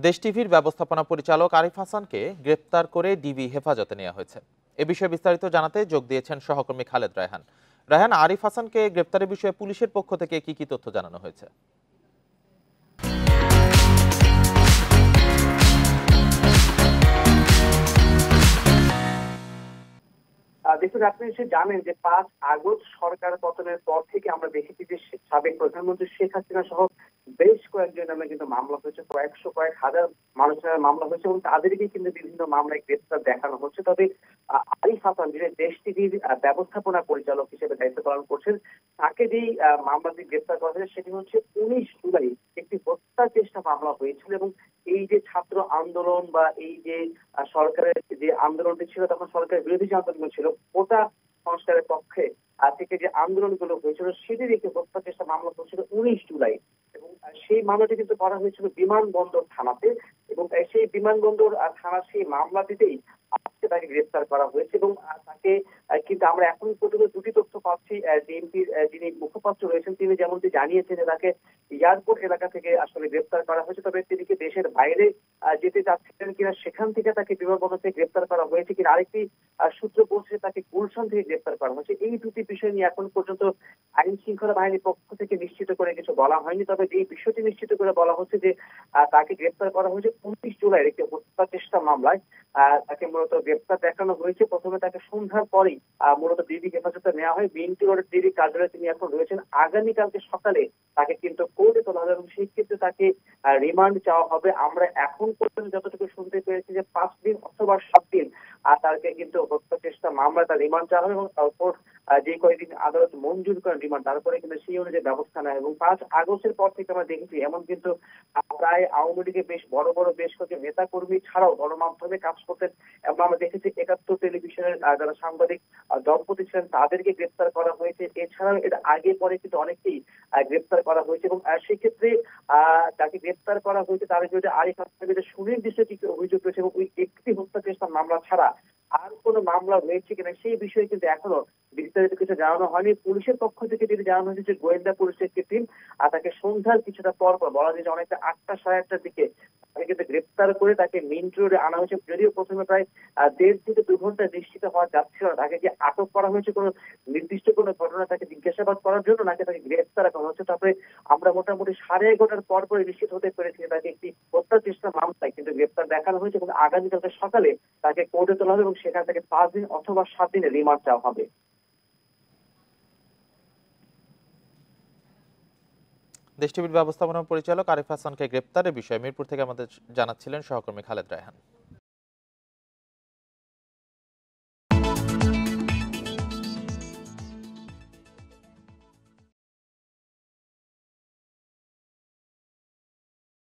দেশ টিভির ব্যবস্থাপনা পরিচালক আরিফ হাসানকে গ্রেপ্তার করে ডিবি হেফাজতে নেওয়া হয়েছে। এ বিষয়ে বিস্তারিত জানাতে যোগ দিয়েছেন সহকর্মী খালেদ রায়হান। রায়হান, আরিফ হাসানকে গ্রেপ্তারের বিষয়ে পুলিশের পক্ষ থেকে কি কি তথ্য জানানো হয়েছে? দেখুন, আপনি নিশ্চয়ই জানেন যে 5 আগস্ট সরকার পতনের পর থেকে আমরা দেখেছি যে সাবেক প্রধানমন্ত্রী শেখ হাসিনা সহ বেশ কয়েকজন নামে কিন্তু মামলা হয়েছে, কয়েক হাজার মানুষের মামলা হয়েছে এবং তাদেরকে কিন্তু বিভিন্ন মামলায় গ্রেপ্তার দেখানো হচ্ছে। তবে আরিফ হাসান, যিনি দেশ টিভির ব্যবস্থাপনা পরিচালক হিসেবে দায়িত্ব পালন করছেন, তাকে যেই মামলাটি গ্রেপ্তার করা হয়েছে সেটি হচ্ছে 19 জুলাই একটি হত্যা চেষ্টা মামলা হয়েছিল। এবং এই যে ছাত্র আন্দোলন বা এই যে সরকারের যে আন্দোলনটি ছিল, তখন সরকারের বিরোধী যে আন্দোলন ছিল, কোটা সংস্কারের পক্ষে থেকে যে আন্দোলনগুলো হয়েছিল সেটির একটি হত্যা চেষ্টা মামলা হয়েছিল 19 জুলাই। এবং সেই মামলাটি কিন্তু করা হয়েছিল বিমানবন্দর থানাতে। এবং সেই বিমানবন্দর থানার সেই মামলাটিতেই আজকে তাকে গ্রেপ্তার করা হয়েছে। এবং তাকে কিন্তু আমরা এখন পর্যন্ত দুটি তথ্য পাচ্ছি। বিএনপির যিনি মুখপাত্র রয়েছেন তিনি যেমনটি জানিয়েছেন যে তাকে এয়ারপোর্ট এলাকা থেকে আসলে গ্রেপ্তার করা হয়েছে। তবে তিনি কি দেশের বাইরে যেতে চাচ্ছিলেন কিনা, সেখান থেকে তাকে বিমানবন্দর থেকে গ্রেপ্তার করা হয়েছে কিনা, আরেকটি সূত্র বলছে তাকে গুলশান থেকে গ্রেপ্তার করা হয়েছে। এই দুটি বিষয় নিয়ে এখন পর্যন্ত আইন শৃঙ্খলা বাহিনীর পক্ষ থেকে নিশ্চিত করে কিছু বলা হয়নি। তবে এই বিষয়টি নিশ্চিত করে বলা হচ্ছে যে তাকে গ্রেপ্তার করা হয়েছে 19 জুলাই একটি হত্যা চেষ্টা মামলায়। তাকে মূলত গ্রেপ্তার দেখানো হয়েছে। প্রথমে তাকে সন্ধ্যার পরেই মূলত ডিবি হেফাজতে নেওয়া হয়। বিএনপি রোডের ডিবি কার্যালয়ে তিনি এখন রয়েছেন। আগামীকালকে সকালে তাকে কিন্তু কোর্টে তোলা হবে এবং সেই ক্ষেত্রে তাকে রিমান্ড চাওয়া হবে। আমরা এখন পর্যন্ত যতটুকু শুনতে পেরেছি যে 5 দিন অথবা 7 দিন তাকে কিন্তু হত্যা চেষ্টা মামলা তার রিমান্ড চাওয়া হবে এবং তারপর যে কয়েকদিন আদালত মঞ্জুর করেন রিমান্ড, তারপরে কিন্তু সেই অনুযায়ী ব্যবস্থা নেয়। এবং 5 আগস্টের পর থেকে আমরা দেখেছি এমন কিন্তু প্রায় আওয়ামী লীগের বেশ বড় বড় বেশ কয়েকজন নেতা কর্মী ছাড়াও গণমাধ্যমে কাজ করতেন এবং আমরা দেখেছি 71 টেলিভিশনের যারা সাংবাদিক দম্পতি ছিলেন তাদেরকে গ্রেপ্তার করা হয়েছে। এছাড়াও এর আগে পরে কিন্তু অনেকেই গ্রেপ্তার করা হয়েছে। এবং সেক্ষেত্রে তাকে গ্রেপ্তার করা হয়েছে তার বিরুদ্ধে আরিফ হাসানের বিরুদ্ধে সুনির্দিষ্ট কিছু অভিযোগ রয়েছে এবং ওই একটি হত্যা চেষ্টা মামলা ছাড়া আর কোনো মামলা রয়েছে কিনা সেই বিষয়ে কিন্তু এখনো বিস্তারিত কিছু জানানো হয়নি। পুলিশের পক্ষ থেকে যেটি জানানো হয়েছে যে গোয়েন্দা পুলিশের একটি টিম তাকে সন্ধ্যার কিছুটা পর বলা যায় যে অনেকটা 8টা সাড়ে 8টার দিকে তাকে কিন্তু গ্রেপ্তার করে তাকে মিন্ট রোডে আনা হয়েছে। যদিও প্রথমে প্রায় 1.5 থেকে 2 ঘন্টা নিশ্চিত হওয়া যাচ্ছিল না তাকে যে আটক করা হয়েছে কোনো নির্দিষ্ট কোনো ঘটনা তাকে জিজ্ঞাসাবাদ করার জন্য নাকি তাকে গ্রেপ্তার করা হচ্ছে। তারপরে আমরা মোটামুটি 11:30টার পর পরে নিশ্চিত হতে পেরেছি তাকে একটি হত্যা চেষ্টা মামলায় কিন্তু গ্রেপ্তার দেখানো হয়েছে এবং আগামীকালকে সকালে তাকে কোর্টে তোলা হবে এবং সেখান থেকে 5 দিন অথবা 7 দিনের রিমান্ড চাওয়া হবে। দেশ টিভির ব্যবস্থাপনা পরিচালক আরিফ হাসানকে গ্রেপ্তারের বিষয়ে মিরপুর থেকে আমাদের জানাচ্ছিলেন সহকর্মী খালেদ রায়হান।